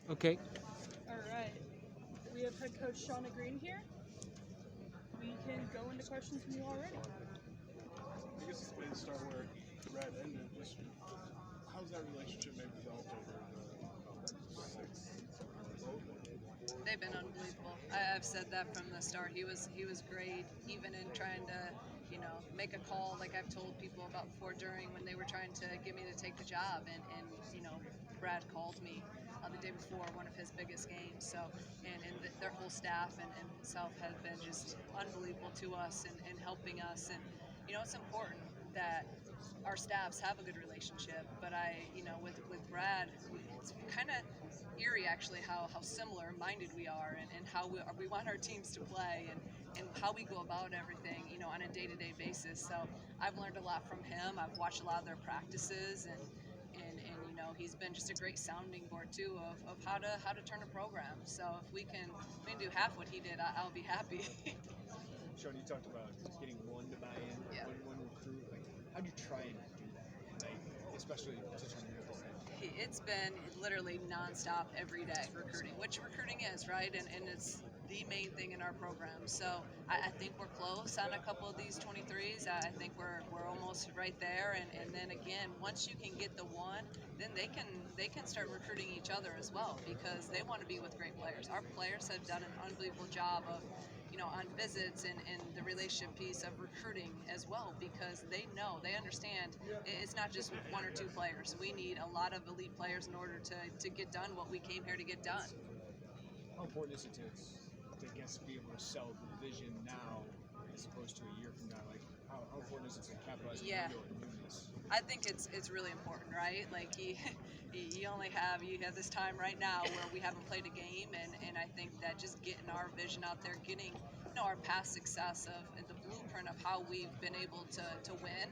Okay. All right. We have head coach Shauna Green here. We can go into questions from you already. I guess it's a way to start where Brad ended. Just how's that relationship maybe developed over the 6, 7 months? They've been unbelievable. I've said that from the start. He was great, even in trying to, make a call like I've told people about before during when they were trying to get me to take the job. And Brad called me the day before one of his biggest games. So, and their whole staff and himself have been just unbelievable to us and helping us. And, it's important that our staffs have a good relationship, but with Brad, it's kind of eerie actually how similar minded we are and how we want our teams to play and how we go about everything, on a day-to-day basis. So I've learned a lot from him. I've watched a lot of their practices and he's been just a great sounding board too of how to turn a program. So if we can do half what he did, I'll be happy. Shauna, you talked about getting one to buy in, Yeah. one recruit. Like, how do you try and do that? Like, especially such a new program. It's been literally nonstop every day recruiting, which recruiting is, right? And it's the main thing in our program. So I think we're close on a couple of these 23s. I think we're almost right there. And then again, once you can get the one, then they can start recruiting each other as well because they want to be with great players. Our players have done an unbelievable job of on visits and the relationship piece of recruiting as well because they understand it's not just one or two players. We need a lot of elite players in order to get done what we came here to get done. How important is it to guess be able to sell the vision now as opposed to a year from now? Like, how important is it to capitalize on Yeah. video and newness? I think it's really important, right? Like you have this time right now where we haven't played a game, and I think that just getting our vision out there, getting our past success of the blueprint of how we've been able to win,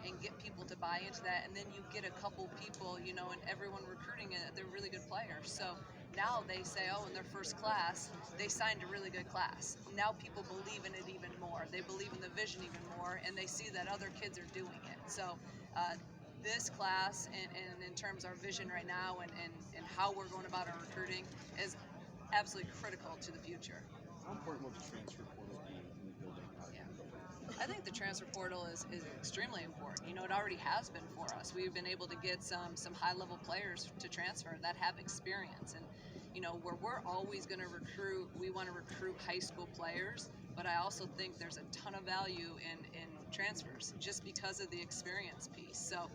and get people to buy into that, and then you get a couple people, and everyone recruiting it, they're really good players. So now they say, oh, in their first class, they signed a really good class. Now people believe in it even more. They believe in the vision even more, and they see that other kids are doing it. So this class and in terms of our vision right now and how we're going about our recruiting is absolutely critical to the future. How important will the transfer portal be in building our Yeah. I think the transfer portal is extremely important. It already has been for us. We've been able to get some high-level players to transfer that have experience. And, where we're always going to recruit, we want to recruit high school players, but I also think there's a ton of value in transfers just because of the experience piece. So,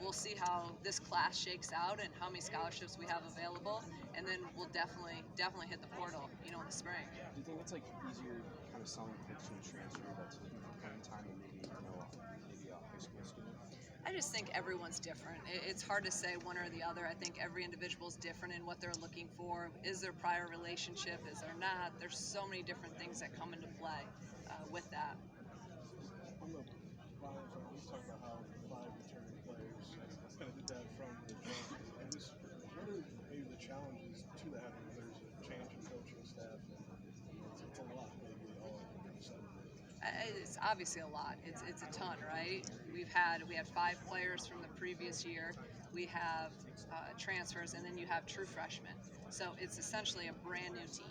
we'll see how this class shakes out and how many scholarships we have available, and then we'll definitely hit the portal, in the spring. Do you think it's like easier kind of selling pitch to a transfer that's looking for playing time than maybe maybe a high school student? I just think everyone's different. It's hard to say one or the other. I think every individual is different in what they're looking for. Is there prior relationship? Is there not? There's so many different things that come into play with that. On the Lions, we talked about how 5 returning players kind of did that from the jump. And just what are maybe the challenges to that? I mean, there's a change in coaching staff. It's a lot, maybe all of a sudden. It's obviously a lot. It's a ton, right? We had 5 players from the previous year. We have transfers, and then you have true freshmen. So it's essentially a brand new team.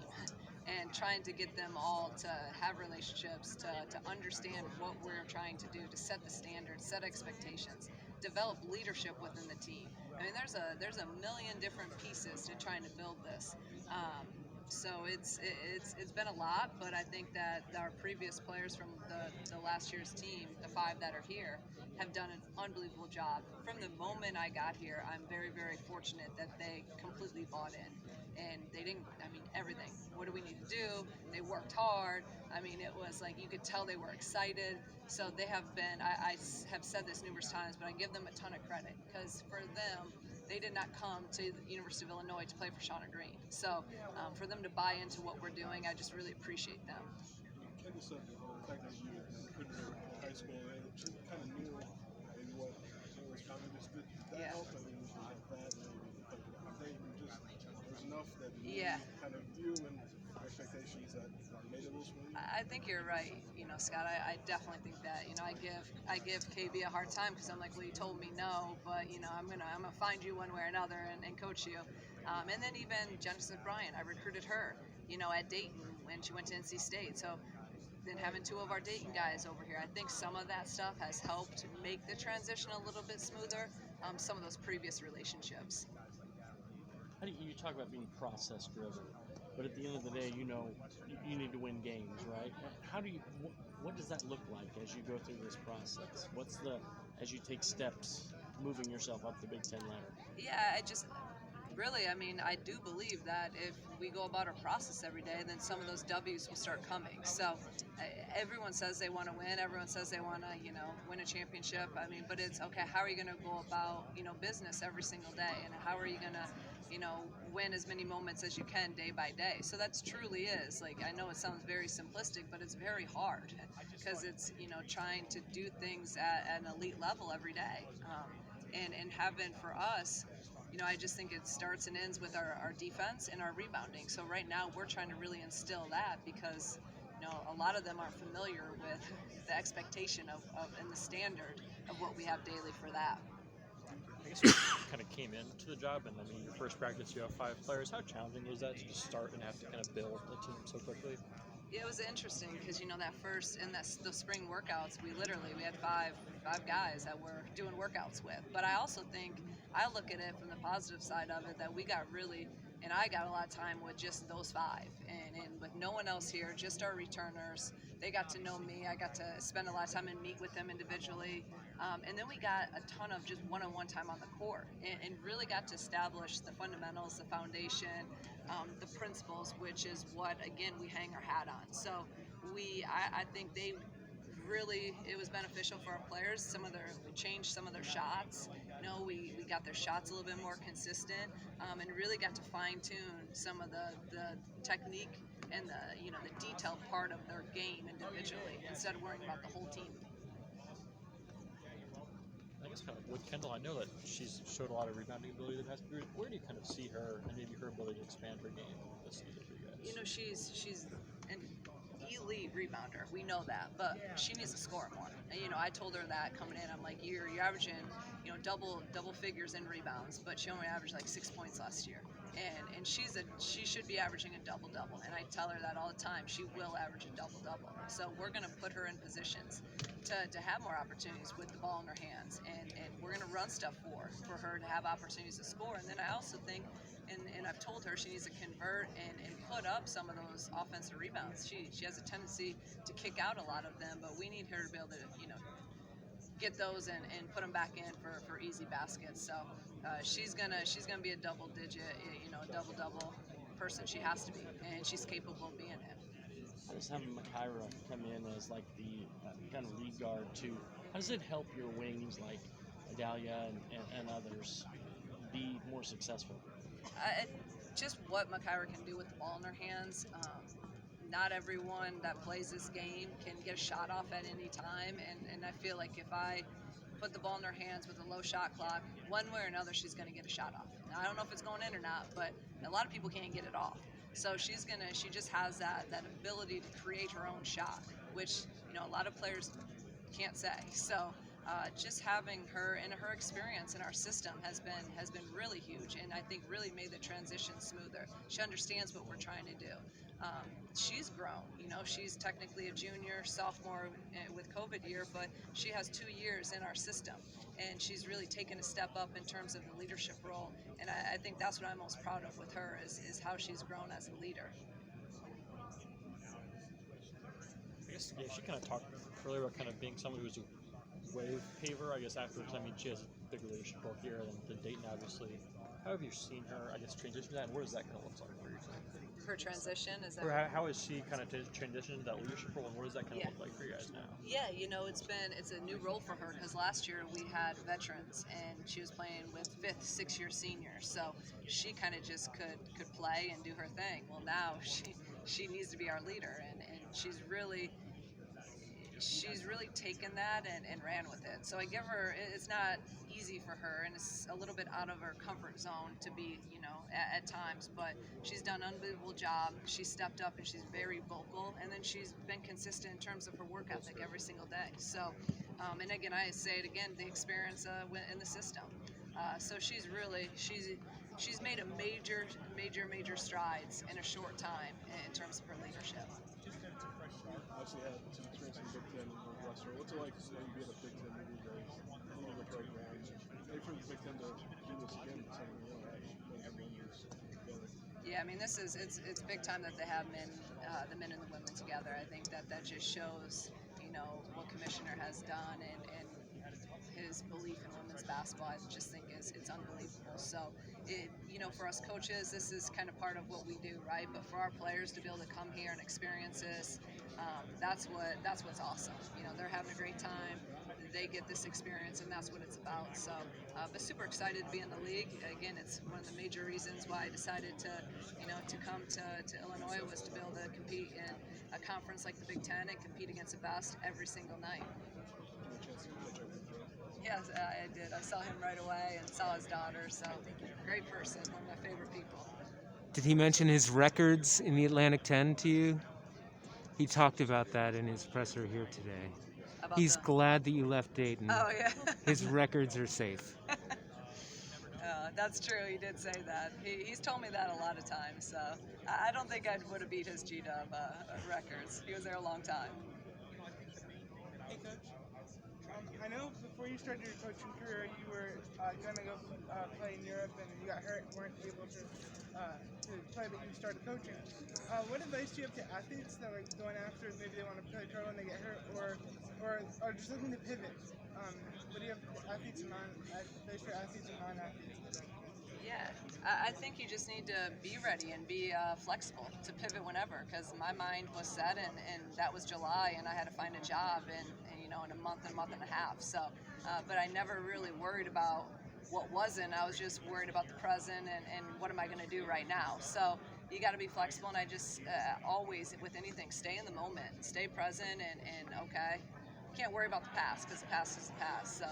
And trying to get them all to have relationships, to understand what we're trying to do, to set the standards, set expectations, develop leadership within the team. I mean, there's a million different pieces to trying to build this. So it's been a lot, but I think that our previous players from the last year's team, the 5 that are here, have done an unbelievable job. From the moment I got here, I'm very, very fortunate that they completely bought in. And they didn't, everything. What do we need to do? They worked hard. It was like you could tell they were excited. So they have been, I have said this numerous times, but I give them a ton of credit because for them, they did not come to the University of Illinois to play for Shauna Green. So for them to buy into what we're doing, I just really appreciate them. Ken just said the fact that you recruited her in high school, and she kind of knew maybe what was coming. Just did that Yeah. help? I mean, was it that maybe? But I think just there's enough that you Yeah. kind of view and expectations that made it a little smooth. I think you're right, Scott. I definitely think that. I give KB a hard time because I'm like, well, you told me no, but I'm gonna find you one way or another and coach you. And then even Genesis Bryant, I recruited her, at Dayton when she went to NC State. So then having two of our Dayton guys over here, I think some of that stuff has helped make the transition a little bit smoother. Some of those previous relationships. How do you talk about being process driven, but at the end of the day, you need to win games, right? How do you? What does that look like as you go through this process? As you take steps, moving yourself up the Big Ten ladder? Yeah, I do believe that if we go about our process every day, then some of those W's will start coming. So everyone says they want to win. Everyone says they want to, win a championship. But it's okay. How are you going to go about, business every single day? And how are you going to, win as many moments as you can day by day? So that's truly is. I know it sounds very simplistic, but it's very hard because it's, trying to do things at an elite level every day. And having for us, I just think it starts and ends with our defense and our rebounding. So right now we're trying to really instill that because, a lot of them aren't familiar with the expectation of and the standard of what we have daily for that. I guess you kind of came into the job, and your first practice, you have 5 players. How challenging was that to just start and have to kind of build a team so quickly? It was interesting because that first in those spring workouts, we had five guys that we're doing workouts with. But I also think I look at it from the positive side of it that I got a lot of time with just those 5, and with no one else here, just our returners. They got to know me. I got to spend a lot of time and meet with them individually. And then we got a ton of just one-on-one time on the court and really got to establish the fundamentals, the foundation, the principles, which is what, again, we hang our hat on. So I think it was beneficial for our players. We changed some of their shots. We got their shots a little bit more consistent, and really got to fine tune some of the technique and the detailed part of their game individually instead of worrying about the whole team. I guess kind of with Kendall, I know that she's showed a lot of rebounding ability the past period. Where do you kind of see her and maybe her ability to expand her game this season for you guys? She's an elite rebounder. We know that, but she needs to score more. And, I told her that coming in. I'm like, you're averaging, double figures in rebounds, but she only averaged like 6 points last year. And she should be averaging a double-double. And I tell her that all the time. She will average a double-double. So we're going to put her in positions to have more opportunities with the ball in her hands. And we're going to run stuff for her to have opportunities to score. And then I also think, and I've told her she needs to convert and put up some of those offensive rebounds. She has a tendency to kick out a lot of them, but we need her to be able to, get those and put them back in for easy baskets. So she's gonna be a double-digit, double-double person. She has to be, and she's capable of being it. How does having Makaira come in as like the kind of lead guard too? How does it help your wings like Adalia and others be more successful? Just what Makaira can do with the ball in her hands. Not everyone that plays this game can get a shot off at any time, and I feel like if I put the ball in her hands with a low shot clock, one way or another she's going to get a shot off. Now, I don't know if it's going in or not, but a lot of people can't get it off. So she just has that ability to create her own shot, which a lot of players can't say. So just having her and her experience in our system has been really huge, and I think really made the transition smoother. She understands what we're trying to do. She's grown. She's technically a junior, sophomore with COVID year, but she has 2 years in our system, and she's really taken a step up in terms of the leadership role. And I think that's what I'm most proud of with her is how she's grown as a leader. I guess she kind of talked earlier about kind of being someone who's a wave paver. I guess afterwards, she has a big leadership role here, and then Dayton obviously. How have you seen her, transition to that, and what does that kind of look like for you? Her transition is that. Or how has she kind of transitioned to that leadership role, and what does that kind of look like for you guys now? Yeah, it's a new role for her because last year we had veterans and she was playing with 5th, 6-year seniors, so she kind of just could play and do her thing. Well, now she needs to be our leader, and she's really taken that and ran with it. So I give her, it's not easy for her, and it's a little bit out of her comfort zone to be, at times, but she's done an unbelievable job. She's stepped up and she's very vocal, and then she's been consistent in terms of her work ethic every single day. So, and again, I say it again, the experience in the system. So she's she's made a major strides in a short time in terms of her leadership. Obviously had some experience in Big Ten and Northwestern. What's it like maybe being a Big Ten media day, leading a program, maybe for the Big Ten to do this again, saying, you know, men's and women's together? Yeah, I mean, it's big time that they have the men and the women together. I think that just shows, what Commissioner has done and his belief in women's basketball. I just think it's unbelievable. So, for us coaches, this is kind of part of what we do, right? But for our players to be able to come here and experience this, that's what's awesome. They're having a great time. They get this experience, and that's what it's about. So, but super excited to be in the league. Again, it's one of the major reasons why I decided to come to Illinois, was to be able to compete in a conference like the Big Ten and compete against the best every single night. Yes, I did. I saw him right away and saw his daughter. So, great person, one of my favorite people. Did he mention his records in the Atlantic 10 to you? He talked about that in his presser here today. He's glad that you left Dayton. Oh, yeah. His records are safe. That's true. He did say that. He's told me that a lot of times. So I don't think I would have beat his G-Dub records. He was there a long time. Hey, Coach. I know before you started your coaching career, you were going to go play in Europe, and you got hurt and weren't able to play, but you started coaching. What advice do you have to athletes that are going after, maybe they want to play pro and they get hurt, or just looking to pivot? What do you have advice for athletes and non-athletes? Yeah, I think you just need to be ready and be flexible to pivot whenever, because my mind was set, and that was July, and I had to find a job in a month and a half. So, but I never really worried about what wasn't. I was just worried about the present and what am I going to do right now. So you got to be flexible, and I just always, with anything, stay in the moment, stay present, and okay, can't worry about the past, because the past is the past. So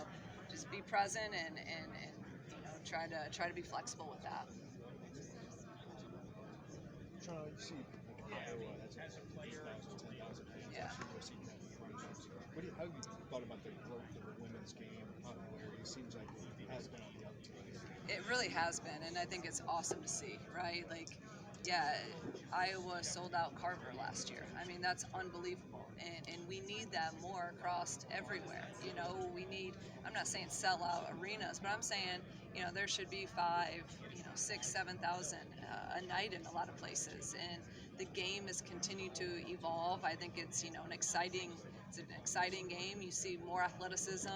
just be present and try to be flexible with that. Shauna, you see Iowa has 8,000, 10,000 fans. Yeah. How have you thought about the growth of the women's game where it seems like it has been on the uptick? It really has been, and I think it's awesome to see, right? Like, yeah, Iowa sold out Carver last year. I mean, that's unbelievable, and we need that more across everywhere. We need, I'm not saying sell out arenas, but I'm saying, there should be 5, 6, 7,000 a night in a lot of places, and the game has continued to evolve. I think it's, an exciting game. You see more athleticism.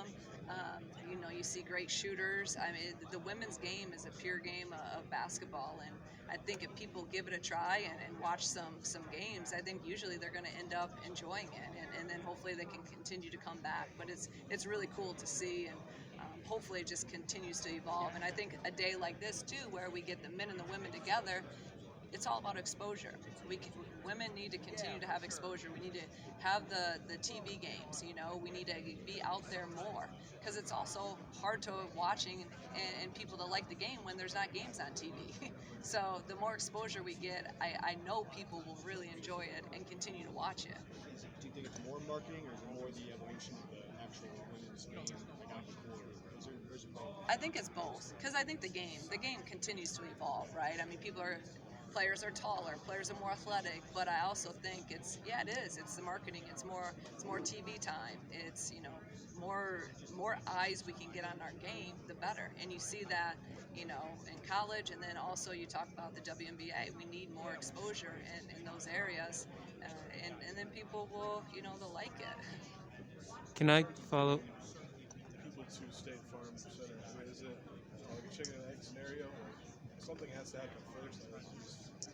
You see great shooters. I mean, the women's game is a pure game of basketball, and I think if people give it a try and watch some games, I think usually they're going to end up enjoying it, and then hopefully they can continue to come back. But it's really cool to see, and hopefully it just continues to evolve. And I think a day like this too, where we get the men and the women together, it's all about exposure. Women need to continue to have exposure. We need to have the TV games. We need to be out there more, because it's also hard to watching and people to like the game when there's not games on TV. So the more exposure we get, I know people will really enjoy it and continue to watch it. Do you think it's more marketing, or is it more the evolution of the actual women's game, like on the court? Or is it both? I think it's both, because I think the game continues to evolve, right? I mean, players are taller, players are more athletic, but I also think it's the marketing. It's more TV time. It's more eyes we can get on our game, the better. And you see that in college, and then also you talk about the WNBA. We need more exposure in those areas, and then people will they'll like it. Can I follow? People to State Farm Center. I mean, is it like a chicken and egg scenario? Like, something has to happen first.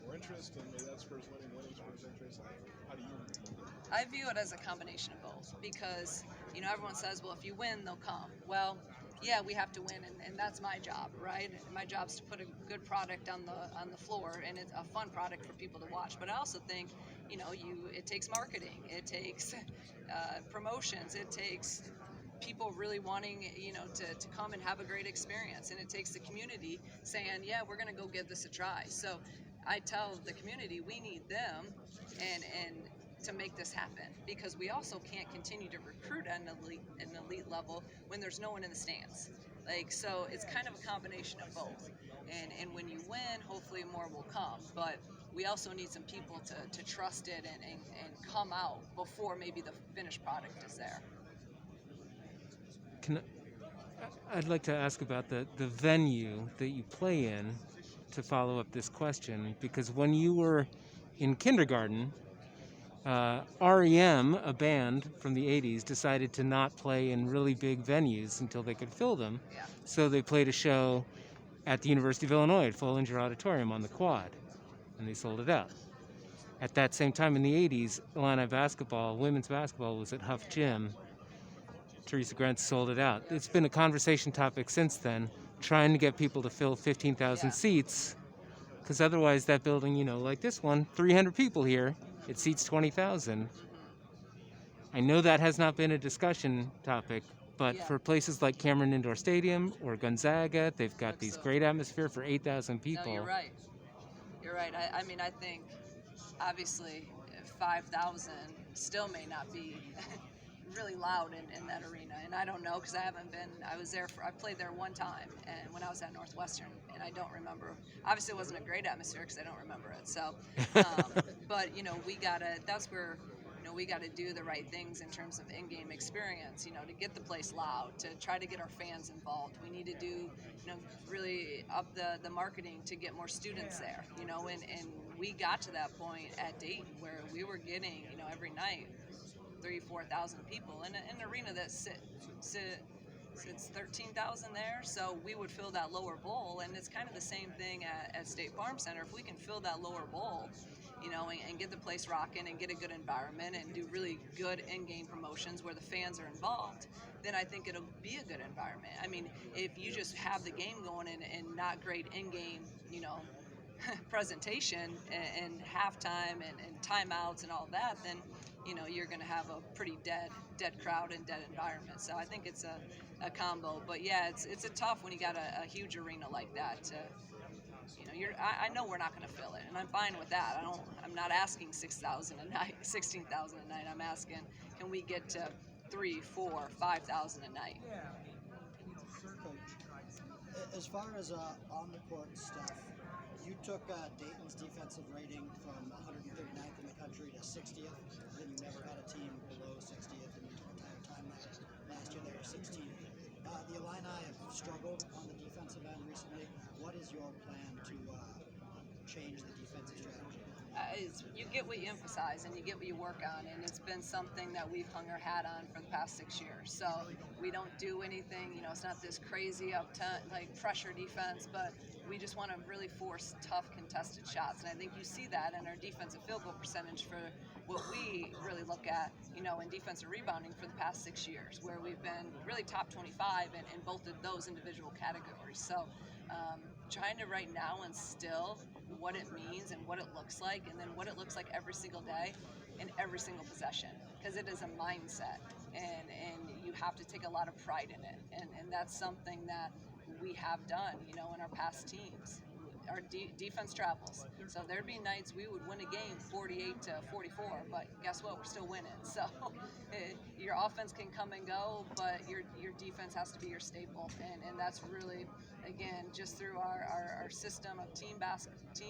More interest, and maybe that's spurs winning spurs interest. How do you view it? I view it as a combination of both, because everyone says, well, if you win, they'll come. Well, yeah, we have to win, and that's my job, right? My job is to put a good product on the floor, and it's a fun product for people to watch. But I also think it takes marketing, it takes promotions, it takes people really wanting to come and have a great experience, and it takes the community saying, yeah, we're going to go give this a try. So I tell the community we need them and to make this happen, because we also can't continue to recruit at an elite level when there's no one in the stands. So it's kind of a combination of both. And when you win, hopefully more will come. But we also need some people to trust it and come out before maybe the finished product is there. I'd like to ask about the venue that you play in to follow up this question, because when you were in kindergarten, REM, a band from the 80s, decided to not play in really big venues until they could fill them. Yeah. So they played a show at the University of Illinois at Follinger Auditorium on the Quad, and they sold it out. At that same time in the 80s, Illini basketball, women's basketball, was at Huff Gym. Teresa Grant sold it out. It's been a conversation topic since then, trying to get people to fill 15,000 seats, because otherwise that building, like this one, 300 people here, it seats 20,000. I know that has not been a discussion topic, but for places like Cameron Indoor Stadium or Gonzaga, they've got these great atmosphere for 8,000 people. No, you're right. You're right. I mean, I think obviously 5,000 still may not be really loud in that arena, and I don't know because I haven't been. I played there one time, and when I was at Northwestern, and I don't remember. Obviously, it wasn't a great atmosphere because I don't remember it. So, but we gotta. That's where we got to do the right things in terms of in-game experience, to get the place loud, to try to get our fans involved. We need to do, really up the marketing to get more students there, and we got to that point at Dayton where we were getting, every night 3,000-4,000 people in an arena that sits 13,000 there, so we would fill that lower bowl, and it's kind of the same thing at State Farm Center. If we can fill that lower bowl, and get the place rocking and get a good environment and do really good in-game promotions where the fans are involved, then I think it'll be a good environment. I mean, if you just have the game going and not great in-game, presentation and halftime and timeouts and all that, then you're going to have a pretty dead crowd and dead environment. So I think it's a combo. But yeah, it's a tough when you got a huge arena like that. I know we're not going to fill it, and I'm fine with that. I'm not asking 6,000 a night, 16,000 a night. I'm asking, can we get to 3, 4, 5,000 a night? Coach, as far as on the court stuff, you took Dayton's defensive rating from 139th in the country to 60th. Then you never had a team below 60th in the entire time. Last year they were 16th. The Illini have struggled on the defensive end recently. What is your plan to change the defensive strategy? You get what you emphasize and you get what you work on, and it's been something that we've hung our hat on for the past 6 years. So we don't do anything, it's not this crazy pressure defense, but we just want to really force tough contested shots, and I think you see that in our defensive field goal percentage for what we really look at, in defensive rebounding for the past 6 years, where we've been really top 25 in both of those individual categories. So trying to right now instill what it means and what it looks like, and then what it looks like every single day in every single possession, because it is a mindset, and you have to take a lot of pride in it, and that's something that we have done, in our past teams. Our defense travels, so there'd be nights we would win a game 48-44, but guess what? We're still winning. So your offense can come and go, but your defense has to be your staple, and that's really, again, just through our system of team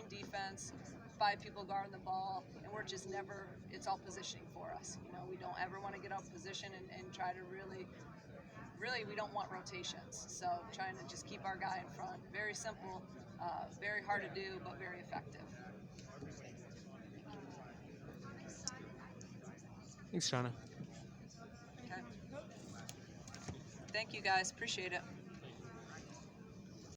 defense, 5 people guarding the ball, and we're just never. It's all positioning for us. We don't ever want to get out of position and try to really, we don't want rotations. So trying to just keep our guy in front. Very simple. Very hard to do, but very effective. Thanks, Shauna. Okay. Thank you, guys. Appreciate it.